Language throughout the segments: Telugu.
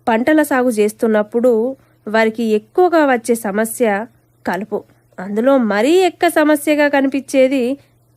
పంటల సాగు చేస్తున్నప్పుడు వారికి ఎక్కువగా వచ్చే సమస్య కలుపు. అందులో మరీ ఎక్కువ సమస్యగా కనిపించేది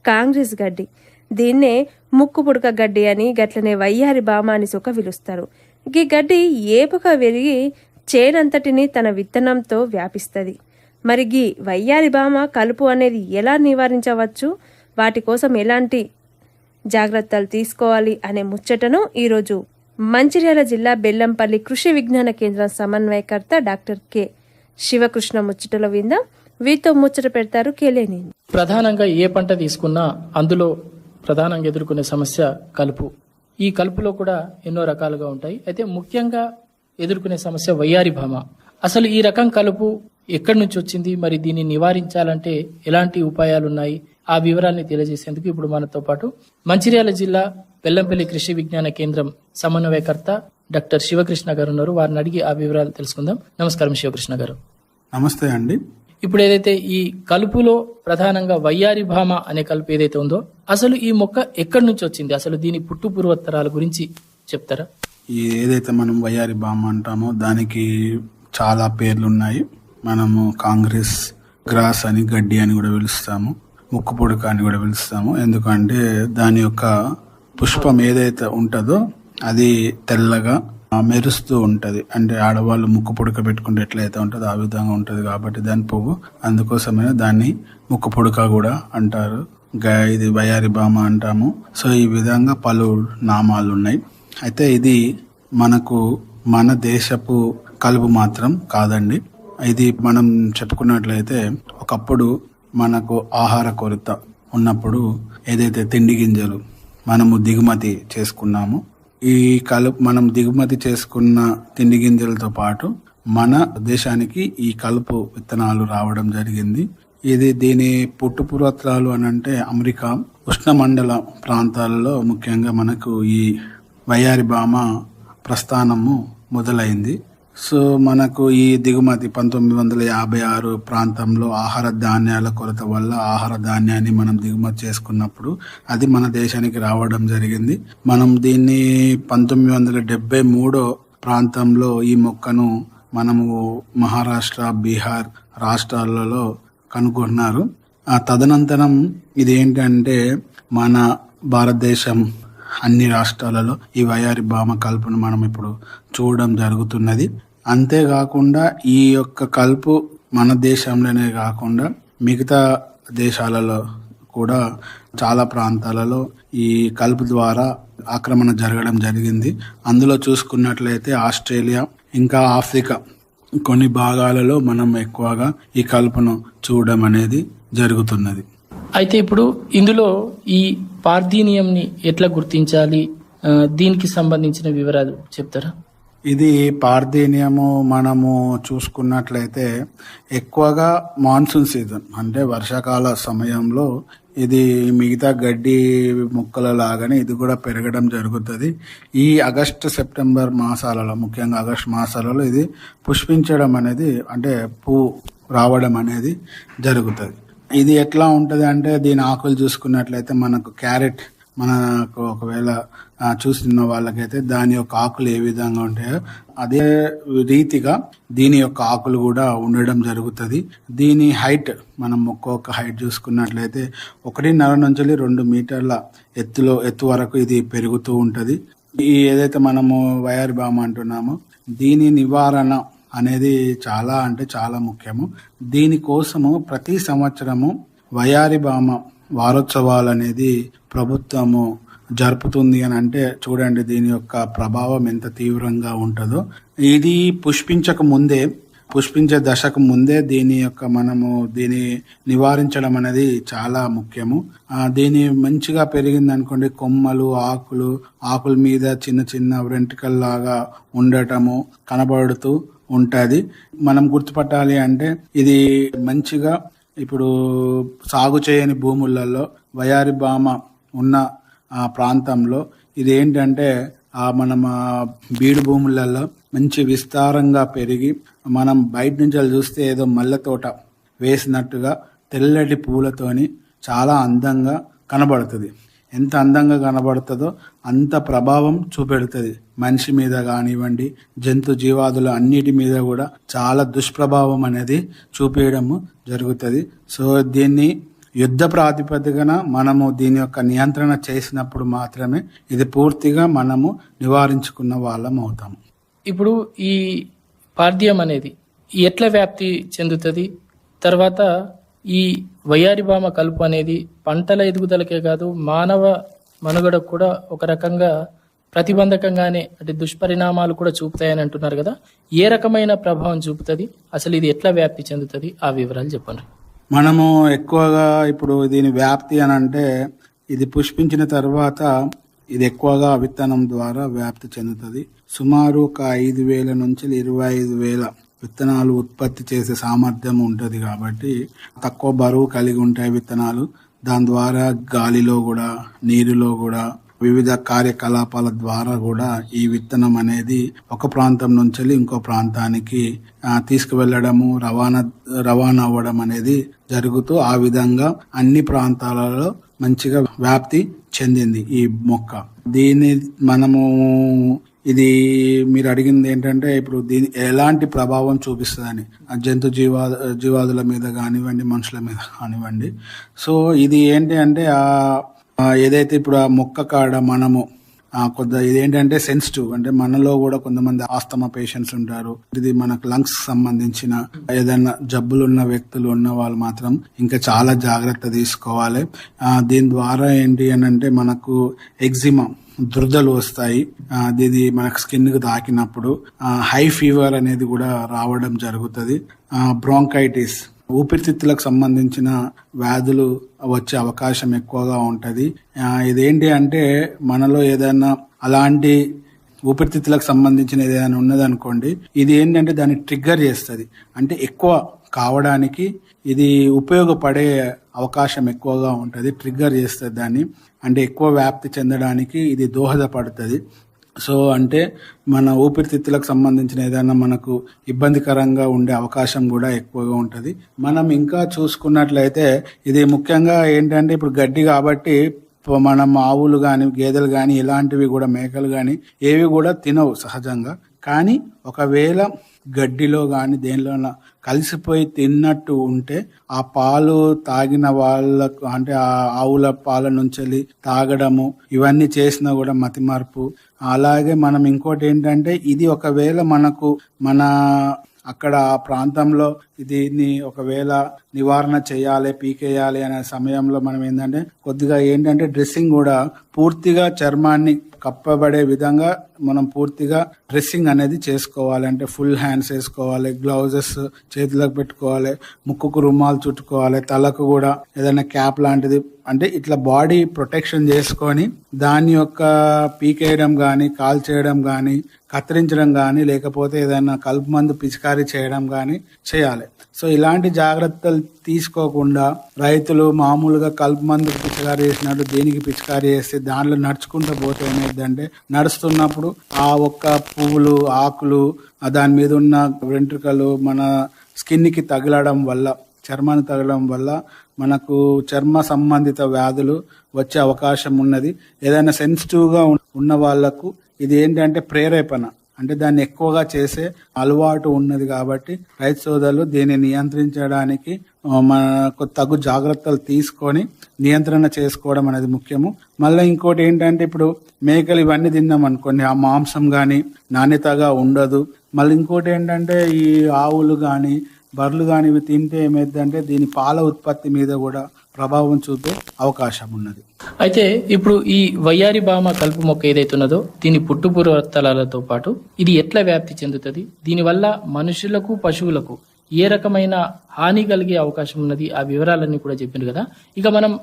కాంగ్రెస్ గడ్డి. దీన్నే ముక్కు పుడక గడ్డి అని, గట్లనే వయ్యారి బామ అని సుఖ పిలుస్తారు. ఈ గడ్డి ఏపుగా పెరిగి చేనంతటిని తన విత్తనంతో వ్యాపిస్తుంది. మరి గీ వయ్యారి బామ కలుపు అనేది ఎలా నివారించవచ్చు, వాటి కోసం ఎలాంటి జాగ్రత్తలు తీసుకోవాలి అనే ముచ్చటను ఈరోజు మంచిర్యాల జిల్లా బెల్లంపల్లి కృషి విజ్ఞాన కేంద్రం సమన్వయకర్త డాక్టర్ కె శివకృష్ణ ముచ్చటలో విందాం. వీరితో ముచ్చట పెడతారు కేలేని. ప్రధానంగా ఏ పంట తీసుకున్నా అందులో ప్రధానంగా ఎదుర్కొనే సమస్య కలుపు. ఈ కలుపులో కూడా ఎన్నో రకాలుగా ఉంటాయి. అయితే ముఖ్యంగా ఎదుర్కొనే సమస్య వయ్యారి భామ. అసలు ఈ రకం కలుపు ఎక్కడి నుంచి వచ్చింది, మరి దీన్ని నివారించాలంటే ఎలాంటి ఉపాయాలు ఉన్నాయి, ఆ వివరాన్ని తెలియజేసేందుకు ఇప్పుడు మనతో పాటు మంచిర్యాల జిల్లా బెల్లంపల్లి కృషి విజ్ఞాన కేంద్రం సమన్వయకర్త డాక్టర్ శివకృష్ణ గారు ఉన్నారు. వారిని అడిగి ఆ వివరాలు తెలుసుకుందాం. నమస్కారం శివకృష్ణ గారు. నమస్తే అండి. ఇప్పుడు ఏదైతే ఈ కలుపులో ప్రధానంగా వయ్యారి భామ అనే కలుపు ఏదైతే ఉందో, అసలు ఈ మొక్క ఎక్కడి నుంచి వచ్చింది, అసలు దీని పుట్టు పూర్వోత్తరాల గురించి చెప్తారా? ఏదైతే మనం వయ్యారి భామ అంటామో దానికి చాలా పేర్లు ఉన్నాయి. మనము కాంగ్రెస్ గ్రాస్ అని, గడ్డి అని కూడా పిలుస్తాము, ముక్కు పుడక అని కూడా పిలుస్తాము. ఎందుకంటే దాని యొక్క పుష్పం ఏదైతే ఉంటుందో అది తెల్లగా మెరుస్తూ ఉంటది. అంటే ఆడవాళ్ళు ముక్కు పుడక పెట్టుకుంటే ఎట్లయితే ఉంటుందో ఆ విధంగా ఉంటది కాబట్టి దాని పువ్వు, అందుకోసమే దాన్ని ముక్కు పుడక కూడా అంటారు. ఇది వయ్యారి భామ అంటాము. సో ఈ విధంగా పలు నామాలు ఉన్నాయి. అయితే ఇది మనకు మన దేశపు కలుపు మాత్రం కాదండి. ఇది మనం చెప్పుకున్నట్లయితే ఒకప్పుడు మనకు ఆహార కొరత ఉన్నప్పుడు ఏదైతే తిండి గింజలు మనము దిగుమతి చేసుకున్నామో, ఈ కలుపు మనం దిగుమతి చేసుకున్న తిండి గింజలతో పాటు మన దేశానికి ఈ కలుపు విత్తనాలు రావడం జరిగింది. దీని పుట్టు పూర్వత్రాలు అని అంటే అమెరికా ఉష్ణమండల ప్రాంతాలలో ముఖ్యంగా మనకు ఈ వయ్యారి భామ ప్రస్థానము మొదలైంది. సో మనకు ఈ దిగుమతి 1956 ప్రాంతంలో ఆహార ధాన్యాల కొరత వల్ల ఆహార ధాన్యాన్ని మనం దిగుమతి చేసుకున్నప్పుడు అది మన దేశానికి రావడం జరిగింది. మనం దీన్ని 1973 ప్రాంతంలో ఈ మొక్కను మనము మహారాష్ట్ర, బీహార్ రాష్ట్రాలలో కనుగొన్నారు. ఆ తదనంతరం ఇది ఏంటంటే మన భారతదేశం అన్ని రాష్ట్రాలలో ఈ వయ్యారి భామ కలుపును మనం ఇప్పుడు చూడడం జరుగుతున్నది. అంతేకాకుండా ఈ యొక్క కలుపు మన దేశంలోనే కాకుండా మిగతా దేశాలలో కూడా చాలా ప్రాంతాలలో ఈ కలుపు ద్వారా ఆక్రమణ జరగడం జరిగింది. అందులో చూసుకున్నట్లయితే ఆస్ట్రేలియా ఇంకా ఆఫ్రికా కొన్ని భాగాలలో మనం ఎక్కువగా ఈ కలుపును చూడడం అనేది జరుగుతున్నది. అయితే ఇప్పుడు ఇందులో ఈ పార్థీనియంని ఎట్లా గుర్తించాలి, దీనికి సంబంధించిన వివరాలు చెప్తారా? ఇది పార్థీనియము మనము చూసుకున్నట్లయితే ఎక్కువగా మాన్సూన్ సీజన్ అంటే వర్షాకాల సమయంలో ఇది మిగతా గడ్డి మొక్కల లాగానే ఇది కూడా పెరగడం జరుగుతుంది. ఈ ఆగస్టు సెప్టెంబర్ మాసాలలో, ముఖ్యంగా ఆగస్టు మాసాలలో ఇది పుష్పించడం అనేది అంటే పువ్వు రావడం అనేది జరుగుతుంది. ఇది ఎట్లా ఉంటుంది అంటే దీని ఆకులు చూసుకున్నట్లయితే మనకు క్యారెట్, మనకు ఒకవేళ చూసిన వాళ్ళకైతే దాని యొక్క ఆకులు ఏ విధంగా ఉంటాయో అదే రీతిగా దీని యొక్క ఆకులు కూడా ఉండడం జరుగుతుంది. దీని హైట్ మనం ఒక్కొక్క హైట్ చూసుకున్నట్లయితే 1.5 నుంచి 2 మీటర్ల ఎత్తు వరకు ఇది పెరుగుతూ ఉంటది. ఈ ఏదైతే మనము వయ్యారి భామ అంటున్నామో దీని నివారణ అనేది చాలా అంటే చాలా ముఖ్యము. దీనికోసము ప్రతి సంవత్సరము వయ్యారి భామ వారోత్సవాలు అనేది ప్రభుత్వము జరుపుతుంది అని అంటే చూడండి దీని యొక్క ప్రభావం ఎంత తీవ్రంగా ఉంటుందో. ఇది పుష్పించే దశకు ముందే దీని యొక్క మనము దీన్ని నివారించడం అనేది చాలా ముఖ్యము. దీని మంచిగా పెరిగింది అనుకోండి, కొమ్మలు ఆకుల మీద చిన్న చిన్న వెంట్రుకల లాగా ఉండటము కనబడుతూ ఉంటది. మనం గుర్తుపట్టాలి అంటే ఇది మంచిగా ఇప్పుడు సాగు చేయని భూములలో వయ్యారి భామ ఉన్న ప్రాంతంలో ఇది ఏంటంటే మనం బీడు భూములలో మంచి విస్తారంగా పెరిగి మనం బయట నుంచి చూస్తే ఏదో మల్లె తోట వేసినట్టుగా తెల్లటి పూలతోని చాలా అందంగా కనబడుతుంది. ఎంత అందంగా కనబడుతుందో అంత ప్రభావం చూపెడుతుంది. మనిషి మీద కానివ్వండి, జంతు జీవాదుల అన్నిటి మీద కూడా చాలా దుష్ప్రభావం అనేది చూపేయడము జరుగుతుంది. సో దీన్ని యుద్ధ ప్రాతిపదికన మనము దీని యొక్క నియంత్రణ చేసినప్పుడు మాత్రమే ఇది పూర్తిగా మనము నివారించుకున్న వాళ్ళం అవుతాము. ఇప్పుడు ఈ పార్థియం అనేది ఎట్లా వ్యాప్తి చెందుతుంది? తర్వాత ఈ వయ్యారిభామ కలుపు అనేది పంటల ఎదుగుదలకే కాదు మానవ మనుగడకు కూడా ఒక రకంగా ప్రతిబంధకంగానే అంటే దుష్పరిణామాలు కూడా చూపుతాయని అంటున్నారు కదా, ఏ రకమైన ప్రభావం చూపుతుంది, అసలు ఇది ఎట్లా వ్యాప్తి చెందుతుంది, ఆ వివరాలు చెప్పండి. మనము ఎక్కువగా ఇప్పుడు దీని వ్యాప్తి అని అంటే ఇది పుష్పించిన తర్వాత ఇది ఎక్కువగా విత్తనం ద్వారా వ్యాప్తి చెందుతుంది. సుమారు ఒక 5,000 నుంచి 25,000 విత్తనాలు ఉత్పత్తి చేసే సామర్థ్యం ఉంటుంది. కాబట్టి తక్కువ బరువు కలిగి ఉంటాయి విత్తనాలు. దాని ద్వారా గాలిలో కూడా, నీరులో కూడా, వివిధ కార్యకలాపాల ద్వారా కూడా ఈ విత్తనం అనేది ఒక ప్రాంతం నుంచి ఇంకో ప్రాంతానికి తీసుకువెళ్ళడము, రవాణా అవ్వడం అనేది జరుగుతూ ఆ విధంగా అన్ని ప్రాంతాలలో మంచిగా వ్యాప్తి చెందింది ఈ మొక్క. దీన్ని మనము ఇది మీరు అడిగింది ఏంటంటే ఇప్పుడు దీని ఎలాంటి ప్రభావం చూపిస్తుందని జంతు జీవాదుల మీద కానివ్వండి, మనుషుల మీద కానివ్వండి. సో ఇది ఏంటి అంటే ఏదైతే ఇప్పుడు ఆ మొక్క కాడ మనము ఇదేంటంటే సెన్సిటివ్, అంటే మనలో కూడా కొంతమంది ఆస్తమా పేషెంట్స్ ఉంటారు. ఇది మనకు లంగ్స్ సంబంధించిన ఏదైనా జబ్బులు ఉన్న వ్యక్తులు ఉన్న వాళ్ళు మాత్రం ఇంకా చాలా జాగ్రత్త తీసుకోవాలి. దీని ద్వారా ఏంటి అని అంటే మనకు ఎగ్జిమా, దురదలు వస్తాయి. ఇది మనకు స్కిన్ కు తాకినప్పుడు హై ఫీవర్ అనేది కూడా రావడం జరుగుతుంది. బ్రాంకైటిస్, ఊపిరితిత్తులకు సంబంధించిన వ్యాధులు వచ్చే అవకాశం ఎక్కువగా ఉంటది. ఇదేంటి అంటే మనలో ఏదైనా అలాంటి ఊపిరితిత్తులకు సంబంధించిన ఏదైనా ఉన్నదనుకోండి, ఇది ఏంటంటే దాన్ని ట్రిగ్గర్ చేస్తుంది. అంటే ఎక్కువ కావడానికి ఇది ఉపయోగపడే అవకాశం ఎక్కువగా ఉంటుంది. ట్రిగ్గర్ చేస్తుంది దాన్ని, అంటే ఎక్కువ వ్యాప్తి చెందడానికి ఇది దోహదపడుతుంది. సో అంటే మన ఊపిరితిత్తులకు సంబంధించిన ఏదైనా మనకు ఇబ్బందికరంగా ఉండే అవకాశం కూడా ఎక్కువగా ఉంటుంది. మనం ఇంకా చూసుకున్నట్లయితే ఇది ముఖ్యంగా ఏంటంటే ఇప్పుడు గడ్డి కాబట్టి మనం ఆవులు కానీ, గేదెలు కానీ, ఇలాంటివి కూడా, మేకలు కానీ ఏవి కూడా తినవు సహజంగా. కానీ ఒకవేళ గడ్డిలో కానీ దేనిలో కలిసిపోయి తిన్నట్టు ఉంటే ఆ పాలు తాగిన వాళ్ళకు, అంటే ఆ ఆవుల పాల నుంచి తాగడము, ఇవన్నీ చేసినా కూడా మతిమార్పు. అలాగే మనం ఇంకోటి ఏంటంటే ఇది ఒకవేళ మనకు మన అక్కడ ఆ ప్రాంతంలో దీన్ని ఒకవేళ నివారణ చేయాలి, పీకేయాలి అనే సమయంలో మనం ఏంటంటే కొద్దిగా ఏంటంటే డ్రెస్సింగ్ కూడా పూర్తిగా చర్మాన్ని కప్పబడే విధంగా మనం పూర్తిగా డ్రెస్సింగ్ అనేది చేసుకోవాలి. అంటే ఫుల్ హ్యాండ్స్ వేసుకోవాలి, గ్లౌజెస్ చేతులకు పెట్టుకోవాలి, ముక్కుకు రుమాలు చుట్టుకోవాలి, తలకు కూడా ఏదైనా క్యాప్ లాంటిది, అంటే ఇట్లా బాడీ ప్రొటెక్షన్ చేసుకొని దాని యొక్క పీకేయడం కానీ, కాల్ చేయడం కానీ, కత్తిరించడం కానీ, లేకపోతే ఏదైనా కలుపు మందు పిచికారీ చేయడం కానీ చేయాలి. సో ఇలాంటి జాగ్రత్తలు తీసుకోకుండా రైతులు మామూలుగా కలుపు మందు పిచికారీ చేసినట్టు దీనికి పిచికారీ చేస్తే దాంట్లో నడుచుకుంటూ పోతే ఏమైందంటే నడుస్తున్నప్పుడు ఆ ఒక్క పువ్వులు, ఆకులు, దాని మీద ఉన్న వెంట్రుకలు మన స్కిన్కి తగలడం వల్ల, చర్మాన్ని తగలడం వల్ల మనకు చర్మ సంబంధిత వ్యాధులు వచ్చే అవకాశం ఉన్నది. ఏదైనా సెన్సిటివ్గా ఉన్న వాళ్లకు ఇది ఏంటంటే ప్రేరేపణ, అంటే దాన్ని ఎక్కువగా చేసే అలవాటు ఉన్నది. కాబట్టి రైతు సోదరులు దీన్ని నియంత్రించడానికి మనకు తగు జాగ్రత్తలు తీసుకొని నియంత్రణ చేసుకోవడం అనేది ముఖ్యము. మళ్ళీ ఇంకోటి ఏంటంటే ఇప్పుడు మేకలు ఇవన్నీ తిన్నాం అనుకోండి, ఆ మాంసం కానీ నాణ్యతగా ఉండదు. మళ్ళీ ఇంకోటి ఏంటంటే ఈ ఆవులు కానీ, బర్రెలు కానీ ఇవి తింటే ఏమైందంటే దీని పాల ఉత్పత్తి మీద కూడా ప్రభావం చూపే అవకాశం ఉన్నది. అయితే ఇప్పుడు ఈ వయ్యారిభామ కలుపు మొక్క ఏదైతే ఉన్నదో దీని పుట్టుపూర్వతరాలతో పాటు ఇది ఎట్లా వ్యాప్తి చెందుతుంది, దీనివల్ల మనుషులకు, పశువులకు ఏ రకమైన హాని కలిగే అవకాశం ఉన్నది, ఆ వివరాలన్నీ కూడా చెప్పింది కదా. ఇక మనం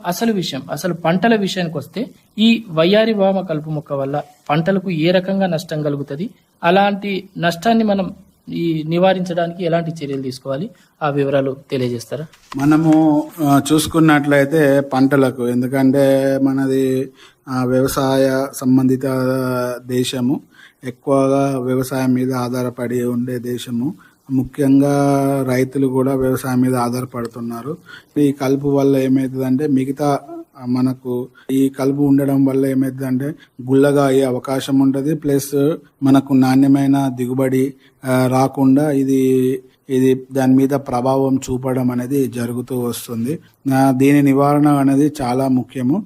అసలు పంటల విషయానికి వస్తే ఈ వయ్యారిభామ కలుపు మొక్క వల్ల పంటలకు ఏ రకంగా నష్టం కలుగుతుంది, అలాంటి నష్టాన్ని మనం ఈ నివారించడానికి ఎలాంటి చర్యలు తీసుకోవాలి, ఆ వివరాలు తెలియజేస్తారా? మనము చూసుకున్నట్లయితే పంటలకు, ఎందుకంటే మనది వ్యవసాయ సంబంధిత దేశము, ఎక్కువగా వ్యవసాయం మీద ఆధారపడి ఉండే దేశము. ముఖ్యంగా రైతులు కూడా వ్యవసాయం మీద ఆధారపడుతున్నారు. ఈ కలుపు వల్ల ఏమవుతుందంటే మిగతా మనకు ఈ కలుపు ఉండడం వల్ల ఏమైందంటే గుల్లగా అయ్యే అవకాశం ఉంటుంది. ప్లస్ మనకు నాణ్యమైన దిగుబడి రాకుండా ఇది దాని మీద ప్రభావం చూపడం అనేది జరుగుతూ వస్తుంది. దీని నివారణ అనేది చాలా ముఖ్యము.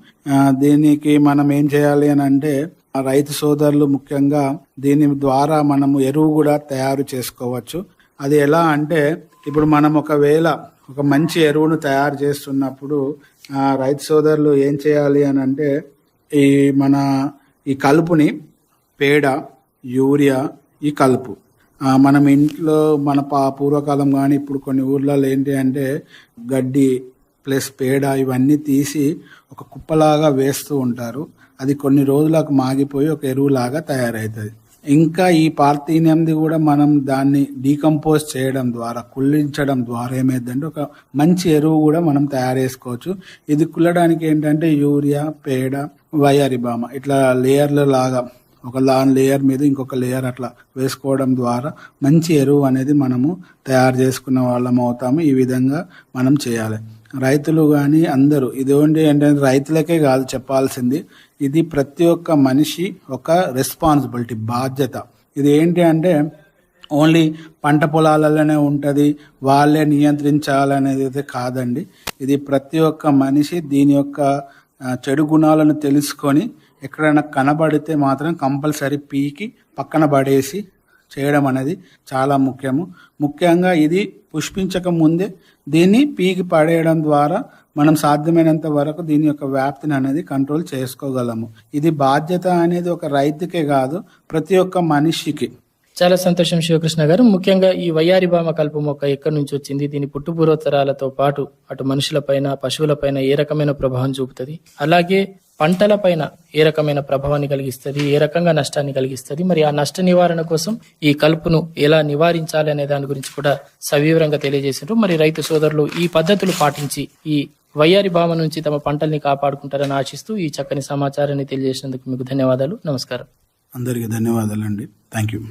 దీనికి మనం ఏం చేయాలి అని అంటే రైతు సోదరులు ముఖ్యంగా దీని ద్వారా మనము ఎరువు కూడా తయారు చేసుకోవచ్చు. అది ఎలా అంటే ఇప్పుడు మనం ఒకవేళ ఒక మంచి ఎరువును తయారు చేస్తున్నప్పుడు రైతు సోదరులు ఏం చేయాలి అని అంటే ఈ కలుపుని పేడ, యూరియా, ఈ కలుపు మనం ఇంట్లో మన పూర్వకాలం కానీ ఇప్పుడు కొన్ని ఊర్లలో ఏంటి అంటే గడ్డి ప్లస్ పేడ ఇవన్నీ తీసి ఒక కుప్పలాగా వేస్తూ ఉంటారు. అది కొన్ని రోజులకు మాగిపోయి ఒక ఎరువులాగా తయారవుతుంది. ఇంకా ఈ పార్థీనియంది కూడా మనం దాన్ని డీకంపోజ్ చేయడం ద్వారా, కుళ్ళించడం ద్వారా ఏమైందంటే ఒక మంచి ఎరువు కూడా మనం తయారు చేసుకోవచ్చు. ఇది కుళ్ళడానికి ఏంటంటే యూరియా, పేడ, వయారి బామ ఇట్లా లేయర్ల లాగా ఒక లేయర్ మీద ఇంకొక లేయర్ అట్లా వేసుకోవడం ద్వారా మంచి ఎరువు అనేది మనము తయారు చేసుకున్న వాళ్ళం అవుతాము. ఈ విధంగా మనం చేయాలి. రైతులు కానీ అందరూ ఇదేంటి అంటే రైతులకే కాదు చెప్పాల్సింది, ఇది ప్రతి ఒక్క మనిషి ఒక రెస్పాన్సిబిలిటీ, బాధ్యత. ఇది ఏంటి అంటే ఓన్లీ పంట పొలాలలోనే ఉంటుంది, వాళ్ళే నియంత్రించాలనేది అయితే కాదండి. ఇది ప్రతి ఒక్క మనిషి దీని యొక్క చెడు గుణాలను తెలుసుకొని ఎక్కడైనా కనబడితే మాత్రం కంపల్సరీ పీకి పక్కన పడేసి చేయడం అనేది చాలా ముఖ్యము. ముఖ్యంగా ఇది పుష్పించక ముందే దీన్ని పీకి పడేయడం ద్వారా మనం సాధ్యమైనంత వరకు దీని యొక్క వ్యాప్తిని అనేది కంట్రోల్ చేసుకోగలము. ఇది బాధ్యత అనేది ఒక రైతుకే కాదు, ప్రతి ఒక్క మనిషికి. చాలా సంతోషం శివకృష్ణ గారు. ముఖ్యంగా ఈ వయ్యారి భామ కలుపు మొక్క ఎక్కడి నుంచి వచ్చింది, దీని పుట్టుపూర్వతరాలతో పాటు అటు మనుషులపైన, పశువులపైన ఏ రకమైన ప్రభావం చూపుతుంది, అలాగే పంటలపైన ఏ రకమైన ప్రభావాన్ని కలిగిస్తుంది, ఏ రకంగా నష్టాన్ని కలిగిస్తుంది, మరి ఆ నష్ట నివారణ కోసం ఈ కలుపును ఎలా నివారించాలి అనే దాని గురించి కూడా సవివరంగా తెలియజేశారు. మరి రైతు సోదరులు ఈ పద్ధతులు పాటించి ఈ వయ్యారి భామ నుంచి తమ పంటల్ని కాపాడుకుంటారని ఆశిస్తూ ఈ చక్కని సమాచారాన్ని తెలియజేసినందుకు మీకు ధన్యవాదాలు. నమస్కారం. అందరికీ ధన్యవాదాలండి. Thank you.